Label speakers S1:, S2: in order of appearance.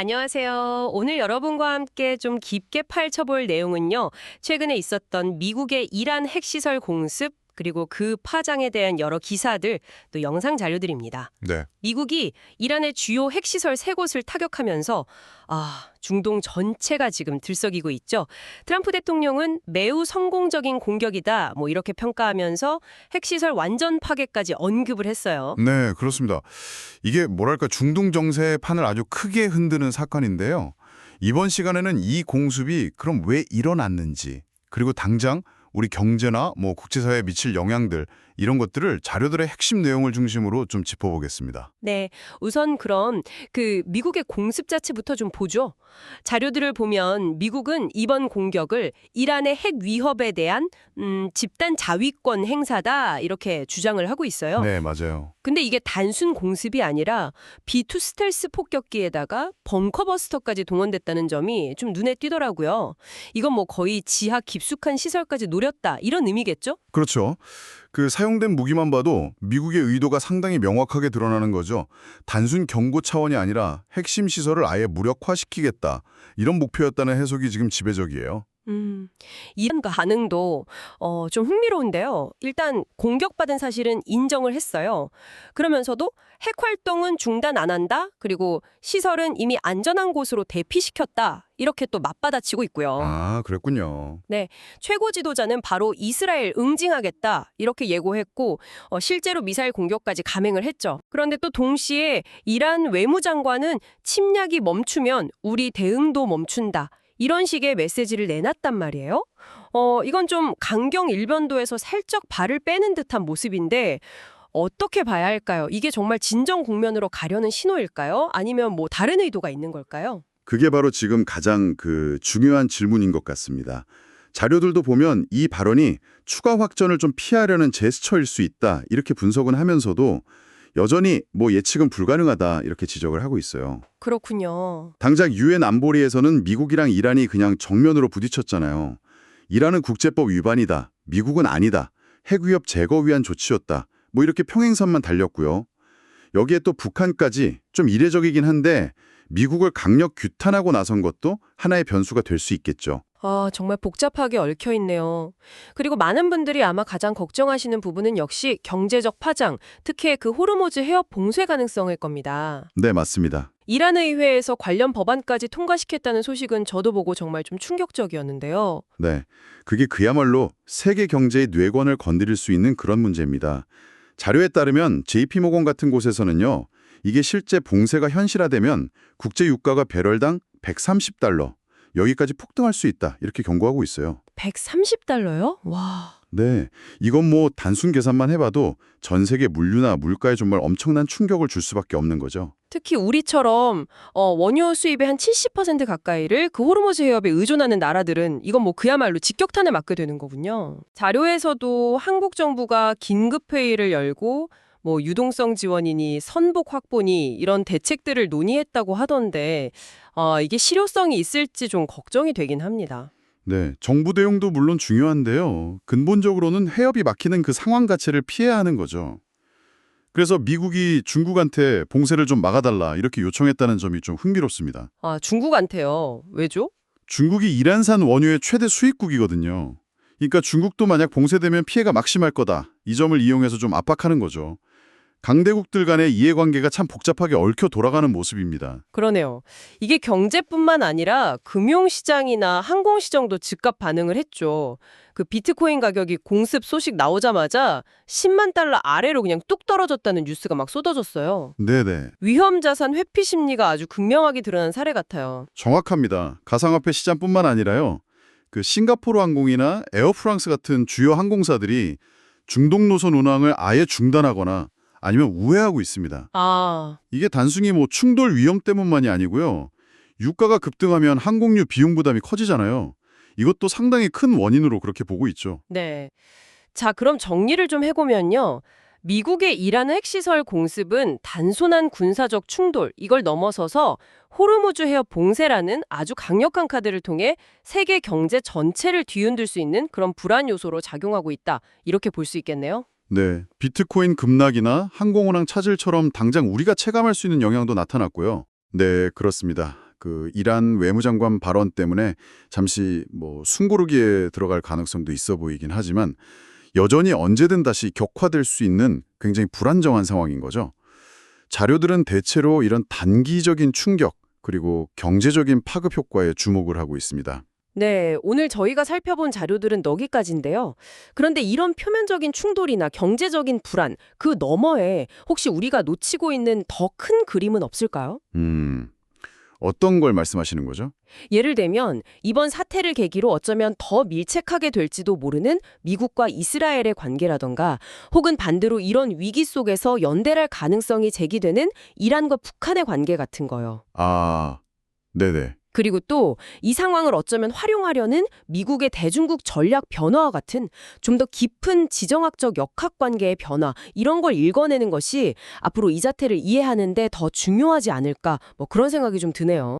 S1: 안녕하세요. 오늘 여러분과 함께 좀 깊게 파헤쳐볼 내용은요. 최근에 있었던 미국의 이란 핵시설 공습, 그리고 그 파장에 대한 여러 기사들, 또 영상 자료들입니다.
S2: 네.
S1: 미국이 이란의 주요 핵시설 3곳을 타격하면서 중동 전체가 지금 들썩이고 있죠. 트럼프 대통령은 매우 성공적인 공격이다, 이렇게 평가하면서 핵시설 완전 파괴까지 언급을 했어요.
S2: 네, 그렇습니다. 이게 뭐랄까 중동 정세의 판을 아주 크게 흔드는 사건인데요. 이번 시간에는 이 공습이 그럼 왜 일어났는지, 그리고 당장 우리 경제나 국제사회에 미칠 영향들 이런 것들을 자료들의 핵심 내용을 중심으로 좀 짚어보겠습니다.
S1: 네, 우선 그럼 미국의 공습 자체부터 좀 보죠. 자료들을 보면 미국은 이번 공격을 이란의 핵 위협에 대한 집단 자위권 행사다 이렇게 주장을 하고 있어요.
S2: 네, 맞아요.
S1: 근데 이게 단순 공습이 아니라 B2 스텔스 폭격기에다가 벙커버스터까지 동원됐다는 점이 좀 눈에 띄더라고요. 이건 거의 지하 깊숙한 시설까지 노렸다 이런 의미겠죠?
S2: 그렇죠. 그 사용된 무기만 봐도 미국의 의도가 상당히 명확하게 드러나는 거죠. 단순 경고 차원이 아니라 핵심 시설을 아예 무력화시키겠다. 이런 목표였다는 해석이 지금 지배적이에요.
S1: 이런 반응도 좀 흥미로운데요. 일단 공격받은 사실은 인정을 했어요. 그러면서도 핵 활동은 중단 안 한다. 그리고 시설은 이미 안전한 곳으로 대피시켰다. 이렇게 또 맞받아치고 있고요.
S2: 아, 그랬군요.
S1: 네, 최고 지도자는 바로 이스라엘 응징하겠다 이렇게 예고했고 실제로 미사일 공격까지 감행을 했죠. 그런데 또 동시에 이란 외무장관은 침략이 멈추면 우리 대응도 멈춘다. 이런 식의 메시지를 내놨단 말이에요. 이건 좀 강경 일변도에서 살짝 발을 빼는 듯한 모습인데 어떻게 봐야 할까요? 이게 정말 진정 국면으로 가려는 신호일까요? 아니면 다른 의도가 있는 걸까요?
S2: 그게 바로 지금 가장 중요한 질문인 것 같습니다. 자료들도 보면 이 발언이 추가 확전을 좀 피하려는 제스처일 수 있다. 이렇게 분석은 하면서도 여전히 예측은 불가능하다. 이렇게 지적을 하고 있어요.
S1: 그렇군요.
S2: 당장 유엔 안보리에서는 미국이랑 이란이 그냥 정면으로 부딪혔잖아요. 이란은 국제법 위반이다. 미국은 아니다. 핵위협 제거 위한 조치였다. 이렇게 평행선만 달렸고요. 여기에 또 북한까지 좀 이례적이긴 한데 미국을 강력 규탄하고 나선 것도 하나의 변수가 될 수 있겠죠.
S1: 정말 복잡하게 얽혀 있네요. 그리고 많은 분들이 아마 가장 걱정하시는 부분은 역시 경제적 파장, 특히 그 호르무즈 해협 봉쇄 가능성일 겁니다.
S2: 네, 맞습니다.
S1: 이란 의회에서 관련 법안까지 통과시켰다는 소식은 저도 보고 정말 좀 충격적이었는데요.
S2: 네, 그게 그야말로 세계 경제의 뇌관을 건드릴 수 있는 그런 문제입니다. 자료에 따르면 JP모건 같은 곳에서는요. 이게 실제 봉쇄가 현실화되면 국제 유가가 배럴당 130달러, 여기까지 폭등할 수 있다. 이렇게 경고하고 있어요.
S1: 130달러요? 와.
S2: 네, 이건 단순 계산만 해봐도 전 세계 물류나 물가에 정말 엄청난 충격을 줄 수밖에 없는 거죠.
S1: 특히 우리처럼 원유 수입의 한 70% 가까이를 그 호르무즈 해협에 의존하는 나라들은 이건 그야말로 직격탄을 맞게 되는 거군요. 자료에서도 한국 정부가 긴급회의를 열고 유동성 지원이니 선복 확보니 이런 대책들을 논의했다고 하던데 이게 실효성이 있을지 좀 걱정이 되긴 합니다.
S2: 네, 정부 대응도 물론 중요한데요. 근본적으로는 해협이 막히는 그 상황 자체를 피해야 하는 거죠. 그래서 미국이 중국한테 봉쇄를 좀 막아달라 이렇게 요청했다는 점이 좀 흥미롭습니다.
S1: 중국한테요. 왜죠?
S2: 중국이 이란산 원유의 최대 수입국이거든요. 그러니까 중국도 만약 봉쇄되면 피해가 막심할 거다. 이 점을 이용해서 좀 압박하는 거죠. 강대국들 간의 이해관계가 참 복잡하게 얽혀 돌아가는 모습입니다.
S1: 그러네요. 이게 경제뿐만 아니라 금융시장이나 항공시장도 즉각 반응을 했죠. 그 비트코인 가격이 공습 소식 나오자마자 10만 달러 아래로 그냥 뚝 떨어졌다는 뉴스가 막 쏟아졌어요.
S2: 네네.
S1: 위험자산 회피 심리가 아주 극명하게 드러난 사례 같아요.
S2: 정확합니다. 가상화폐 시장뿐만 아니라요. 그 싱가포르 항공이나 에어프랑스 같은 주요 항공사들이 중동 노선 운항을 아예 중단하거나 아니면 우회하고 있습니다. 이게 단순히 충돌 위험 때문만이 아니고요. 유가가 급등하면 항공유 비용 부담이 커지잖아요. 이것도 상당히 큰 원인으로 그렇게 보고 있죠.
S1: 네. 자, 그럼 정리를 좀 해보면요. 미국의 이란 핵시설 공습은 단순한 군사적 충돌, 이걸 넘어서서 호르무즈 해협 봉쇄라는 아주 강력한 카드를 통해 세계 경제 전체를 뒤흔들 수 있는 그런 불안 요소로 작용하고 있다. 이렇게 볼 수 있겠네요.
S2: 네, 비트코인 급락이나 항공운항 차질처럼 당장 우리가 체감할 수 있는 영향도 나타났고요. 네, 그렇습니다. 그 이란 외무장관 발언 때문에 잠시 숨고르기에 들어갈 가능성도 있어 보이긴 하지만 여전히 언제든 다시 격화될 수 있는 굉장히 불안정한 상황인 거죠. 자료들은 대체로 이런 단기적인 충격 그리고 경제적인 파급 효과에 주목을 하고 있습니다.
S1: 네, 오늘 저희가 살펴본 자료들은 여기까지인데요. 그런데 이런 표면적인 충돌이나 경제적인 불안, 그 너머에 혹시 우리가 놓치고 있는 더 큰 그림은 없을까요?
S2: 어떤 걸 말씀하시는 거죠?
S1: 예를 들면 이번 사태를 계기로 어쩌면 더 밀착하게 될지도 모르는 미국과 이스라엘의 관계라던가 혹은 반대로 이런 위기 속에서 연대할 가능성이 제기되는 이란과 북한의 관계 같은 거요.
S2: 아, 네네.
S1: 그리고 또 이 상황을 어쩌면 활용하려는 미국의 대중국 전략 변화와 같은 좀 더 깊은 지정학적 역학관계의 변화 이런 걸 읽어내는 것이 앞으로 이 사태를 이해하는 데 더 중요하지 않을까 그런 생각이 좀 드네요.